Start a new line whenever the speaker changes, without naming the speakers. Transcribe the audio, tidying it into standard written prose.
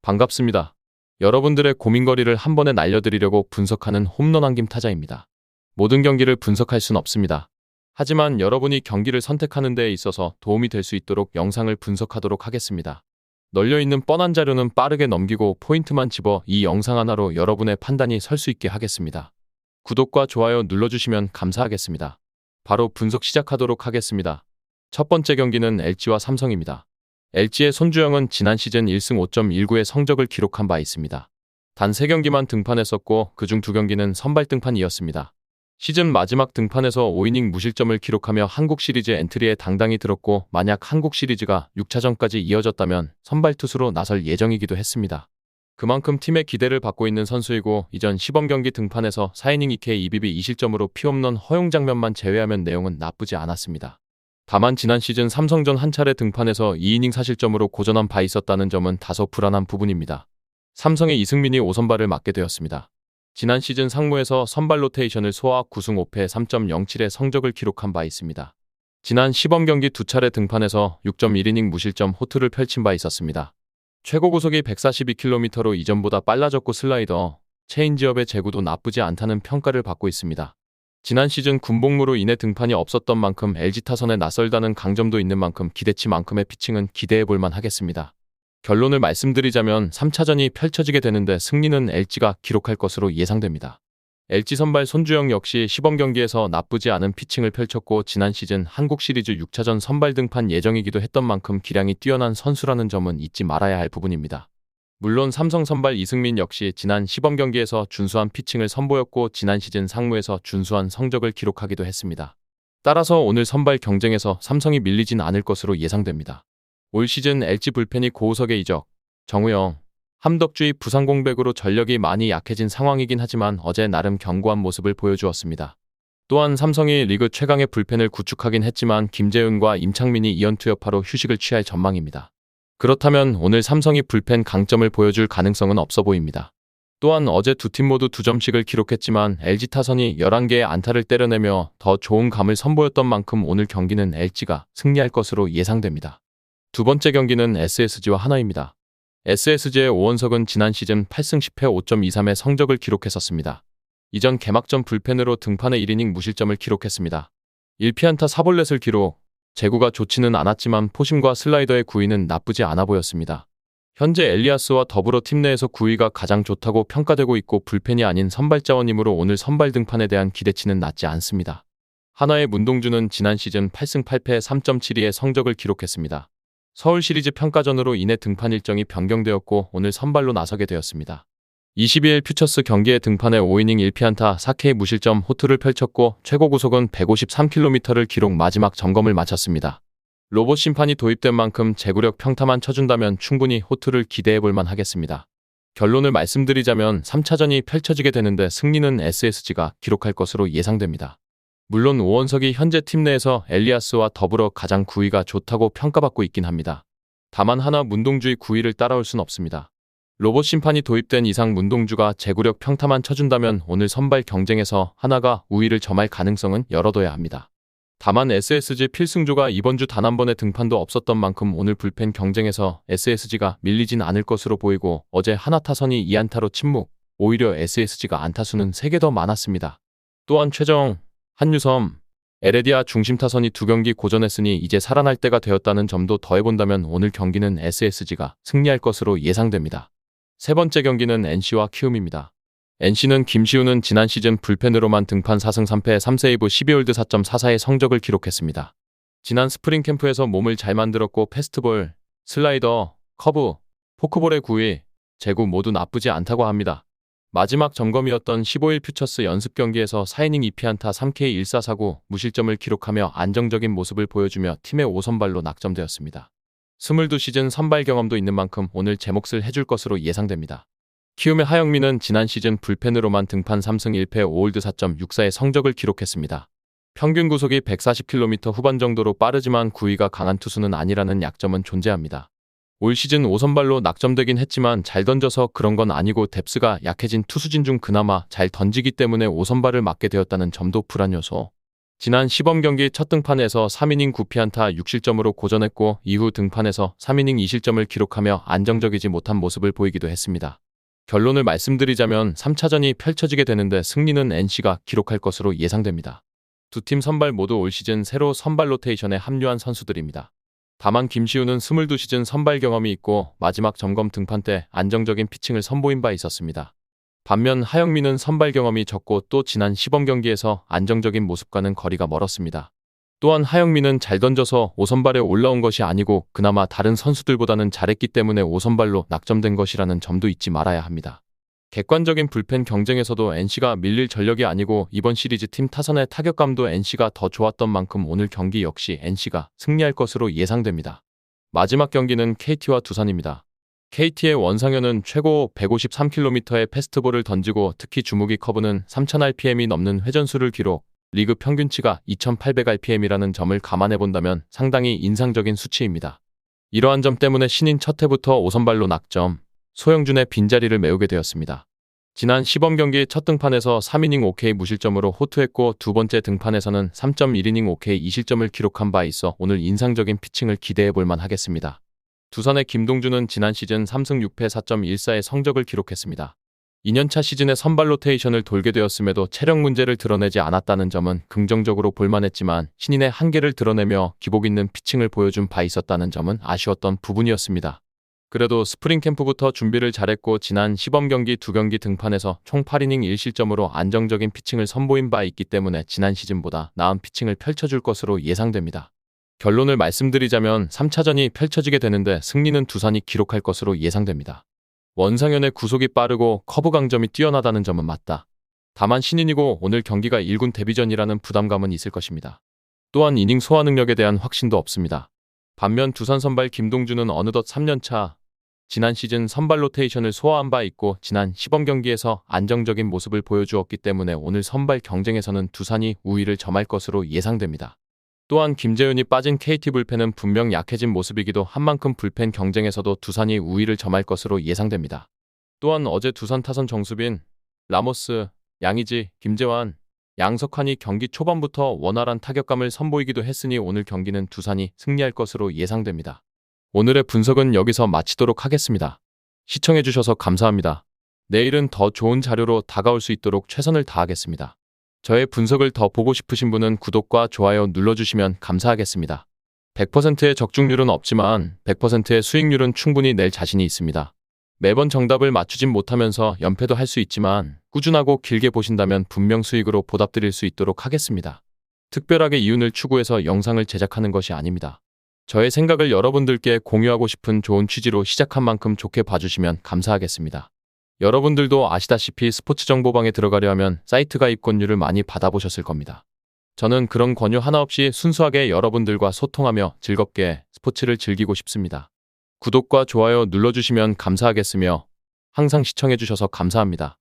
반갑습니다. 여러분들의 고민거리를 한 번에 날려드리려고 분석하는 홈런 한김 타자입니다. 모든 경기를 분석할 순 없습니다. 하지만 여러분이 경기를 선택하는 데에 있어서 도움이 될 수 있도록 영상을 분석하도록 하겠습니다. 널려있는 뻔한 자료는 빠르게 넘기고 포인트만 집어 이 영상 하나로 여러분의 판단이 설 수 있게 하겠습니다. 구독과 좋아요 눌러주시면 감사하겠습니다. 바로 분석 시작하도록 하겠습니다. 첫 번째 경기는 LG와 삼성입니다. LG의 손주영은 지난 시즌 1승 5.19의 성적을 기록한 바 있습니다. 단 3경기만 등판했었고 그중 2경기는 선발 등판이었습니다. 시즌 마지막 등판에서 5이닝 무실점을 기록하며 한국 시리즈 엔트리에 당당히 들었고 만약 한국 시리즈가 6차전까지 이어졌다면 선발 투수로 나설 예정이기도 했습니다. 그만큼 팀의 기대를 받고 있는 선수이고 이전 시범경기 등판에서 4이닝 2K 2비비 2실점으로 피홈런 허용 장면만 제외하면 내용은 나쁘지 않았습니다. 다만 지난 시즌 삼성전 한 차례 등판에서 2이닝 4실점으로 고전한 바 있었다는 점은 다소 불안한 부분입니다. 삼성의 이승민이 5선발을 맡게 되었습니다. 지난 시즌 상무에서 선발 로테이션을 소화 9승 5패 3.07의 성적을 기록한 바 있습니다. 지난 시범경기 2차례 등판에서 6.1이닝 무실점 호투를 펼친 바 있었습니다. 최고 구속이 142km로 이전보다 빨라졌고 슬라이더, 체인지업의 제구도 나쁘지 않다는 평가를 받고 있습니다. 지난 시즌 군복무로 인해 등판이 없었던 만큼 LG 타선에 낯설다는 강점도 있는 만큼 기대치만큼의 피칭은 기대해볼만 하겠습니다. 결론을 말씀드리자면 3차전이 펼쳐지게 되는데 승리는 LG가 기록할 것으로 예상됩니다. LG 선발 손주영 역시 시범경기에서 나쁘지 않은 피칭을 펼쳤고 지난 시즌 한국 시리즈 6차전 선발 등판 예정이기도 했던 만큼 기량이 뛰어난 선수라는 점은 잊지 말아야 할 부분입니다. 물론 삼성 선발 이승민 역시 지난 시범경기에서 준수한 피칭을 선보였고 지난 시즌 상무에서 준수한 성적을 기록하기도 했습니다. 따라서 오늘 선발 경쟁에서 삼성이 밀리진 않을 것으로 예상됩니다. 올 시즌 LG 불펜이 고우석의 이적, 정우영, 함덕주의 부상 공백으로 전력이 많이 약해진 상황이긴 하지만 어제 나름 견고한 모습을 보여주었습니다. 또한 삼성이 리그 최강의 불펜을 구축하긴 했지만 김재훈과 임창민이 이연투 여파로 휴식을 취할 전망입니다. 그렇다면 오늘 삼성이 불펜 강점을 보여줄 가능성은 없어 보입니다. 또한 어제 두 팀 모두 2점씩을 기록했지만 LG 타선이 11개의 안타를 때려내며 더 좋은 감을 선보였던 만큼 오늘 경기는 LG가 승리할 것으로 예상됩니다. 두 번째 경기는 SSG와 하나입니다. SSG의 오원석은 지난 시즌 8승 10패 5.23의 성적을 기록했었습니다. 이전 개막전 불펜으로 등판에 1이닝 무실점을 기록했습니다. 1피안타 4볼넷을 기록, 제구가 좋지는 않았지만 포심과 슬라이더의 구위는 나쁘지 않아 보였습니다. 현재 엘리아스와 더불어 팀 내에서 구위가 가장 좋다고 평가되고 있고 불펜이 아닌 선발 자원이므로 오늘 선발 등판에 대한 기대치는 낮지 않습니다. 하나의 문동주는 지난 시즌 8승 8패 3.72의 성적을 기록했습니다. 서울 시리즈 평가전으로 인해 등판 일정이 변경되었고 오늘 선발로 나서게 되었습니다. 22일 퓨처스 경기에 등판해 5이닝 1피안타 4K 무실점 호투를 펼쳤고 최고 구속은 153km를 기록 마지막 점검을 마쳤습니다. 로봇 심판이 도입된 만큼 제구력 평타만 쳐준다면 충분히 호투를 기대해볼만 하겠습니다. 결론을 말씀드리자면 3차전이 펼쳐지게 되는데 승리는 SSG가 기록할 것으로 예상됩니다. 물론 오원석이 현재 팀 내에서 엘리아스와 더불어 가장 구위가 좋다고 평가받고 있긴 합니다. 다만 하나 문동주의 구위를 따라올 순 없습니다. 로봇 심판이 도입된 이상 문동주가 제구력 평타만 쳐준다면 오늘 선발 경쟁에서 하나가 우위를 점할 가능성은 열어둬야 합니다. 다만 SSG 필승조가 이번 주 단 한 번의 등판도 없었던 만큼 오늘 불펜 경쟁에서 SSG가 밀리진 않을 것으로 보이고 어제 하나 타선이 2안타로 침묵, 오히려 SSG가 안타수는 3개 더 많았습니다. 또한 최정, 한유섬, 에레디아 중심 타선이 2경기 고전했으니 이제 살아날 때가 되었다는 점도 더해본다면 오늘 경기는 SSG가 승리할 것으로 예상됩니다. 세 번째 경기는 NC와 키움입니다. NC는 김시우는 지난 시즌 불펜으로만 등판 4승 3패 3세이브 12홀드 4.44의 성적을 기록했습니다. 지난 스프링 캠프에서 몸을 잘 만들었고 패스트볼, 슬라이더, 커브, 포크볼의 구위, 제구 모두 나쁘지 않다고 합니다. 마지막 점검이었던 15일 퓨처스 연습 경기에서 4이닝 2피안타 3K 1449 무실점을 기록하며 안정적인 모습을 보여주며 팀의 5선발로 낙점되었습니다. 22시즌 선발 경험도 있는 만큼 오늘 제 몫을 해줄 것으로 예상됩니다. 키움의 하영민은 지난 시즌 불펜으로만 등판 3승 1패 5홀드 4.64의 성적을 기록했습니다. 평균 구속이 140km 후반 정도로 빠르지만 구위가 강한 투수는 아니라는 약점은 존재합니다. 올 시즌 5선발로 낙점되긴 했지만 잘 던져서 그런 건 아니고 뎁스가 약해진 투수진 중 그나마 잘 던지기 때문에 5선발을 맡게 되었다는 점도 불안 요소. 지난 시범 경기 첫 등판에서 3이닝 9피안타 6실점으로 고전했고 이후 등판에서 3이닝 2실점을 기록하며 안정적이지 못한 모습을 보이기도 했습니다. 결론을 말씀드리자면 3차전이 펼쳐지게 되는데 승리는 NC가 기록할 것으로 예상됩니다. 두 팀 선발 모두 올 시즌 새로 선발 로테이션에 합류한 선수들입니다. 다만 김시우는 22시즌 선발 경험이 있고 마지막 점검 등판 때 안정적인 피칭을 선보인 바 있었습니다. 반면 하영민은 선발 경험이 적고 또 지난 시범 경기에서 안정적인 모습과는 거리가 멀었습니다. 또한 하영민은 잘 던져서 5선발에 올라온 것이 아니고 그나마 다른 선수들보다는 잘했기 때문에 5선발로 낙점된 것이라는 점도 잊지 말아야 합니다. 객관적인 불펜 경쟁에서도 NC가 밀릴 전력이 아니고 이번 시리즈 팀 타선의 타격감도 NC가 더 좋았던 만큼 오늘 경기 역시 NC가 승리할 것으로 예상됩니다. 마지막 경기는 KT와 두산입니다. KT의 원상현은 최고 153km의 패스트볼을 던지고 특히 주무기 커브는 3000rpm이 넘는 회전수를 기록, 리그 평균치가 2800rpm이라는 점을 감안해본다면 상당히 인상적인 수치입니다. 이러한 점 때문에 신인 첫 해부터 5선발로 낙점, 소영준의 빈자리를 메우게 되었습니다. 지난 시범 경기 첫 등판에서 3이닝 5K 무실점으로 호투했고 두 번째 등판에서는 3.1이닝 5K 2실점을 기록한 바 있어 오늘 인상적인 피칭을 기대해볼 만하겠습니다. 두산의 김동준은 지난 시즌 3승 6패 4.14의 성적을 기록했습니다. 2년차 시즌에 선발 로테이션을 돌게 되었음에도 체력 문제를 드러내지 않았다는 점은 긍정적으로 볼만했지만 신인의 한계를 드러내며 기복 있는 피칭을 보여준 바 있었다는 점은 아쉬웠던 부분이었습니다. 그래도 스프링 캠프부터 준비를 잘했고 지난 시범 경기 2경기 등판에서 총 8이닝 1실점으로 안정적인 피칭을 선보인 바 있기 때문에 지난 시즌보다 나은 피칭을 펼쳐줄 것으로 예상됩니다. 결론을 말씀드리자면 3차전이 펼쳐지게 되는데 승리는 두산이 기록할 것으로 예상됩니다. 원상현의 구속이 빠르고 커브 강점이 뛰어나다는 점은 맞다. 다만 신인이고 오늘 경기가 1군 데뷔전이라는 부담감은 있을 것입니다. 또한 이닝 소화 능력에 대한 확신도 없습니다. 반면 두산 선발 김동준은 어느덧 3년차, 지난 시즌 선발 로테이션을 소화한 바 있고 지난 시범 경기에서 안정적인 모습을 보여주었기 때문에 오늘 선발 경쟁에서는 두산이 우위를 점할 것으로 예상됩니다. 또한 김재윤이 빠진 KT 불펜은 분명 약해진 모습이기도 한 만큼 불펜 경쟁에서도 두산이 우위를 점할 것으로 예상됩니다. 또한 어제 두산 타선 정수빈, 라모스, 양의지, 김재환, 양석환이 경기 초반부터 원활한 타격감을 선보이기도 했으니 오늘 경기는 두산이 승리할 것으로 예상됩니다. 오늘의 분석은 여기서 마치도록 하겠습니다. 시청해주셔서 감사합니다. 내일은 더 좋은 자료로 다가올 수 있도록 최선을 다하겠습니다. 저의 분석을 더 보고 싶으신 분은 구독과 좋아요 눌러주시면 감사하겠습니다. 100%의 적중률은 없지만 100%의 수익률은 충분히 낼 자신이 있습니다. 매번 정답을 맞추진 못하면서 연패도 할 수 있지만 꾸준하고 길게 보신다면 분명 수익으로 보답드릴 수 있도록 하겠습니다. 특별하게 이윤을 추구해서 영상을 제작하는 것이 아닙니다. 저의 생각을 여러분들께 공유하고 싶은 좋은 취지로 시작한 만큼 좋게 봐주시면 감사하겠습니다. 여러분들도 아시다시피 스포츠 정보방에 들어가려 하면 사이트 가입권료를 많이 받아보셨을 겁니다. 저는 그런 권유 하나 없이 순수하게 여러분들과 소통하며 즐겁게 스포츠를 즐기고 싶습니다. 구독과 좋아요 눌러주시면 감사하겠으며 항상 시청해주셔서 감사합니다.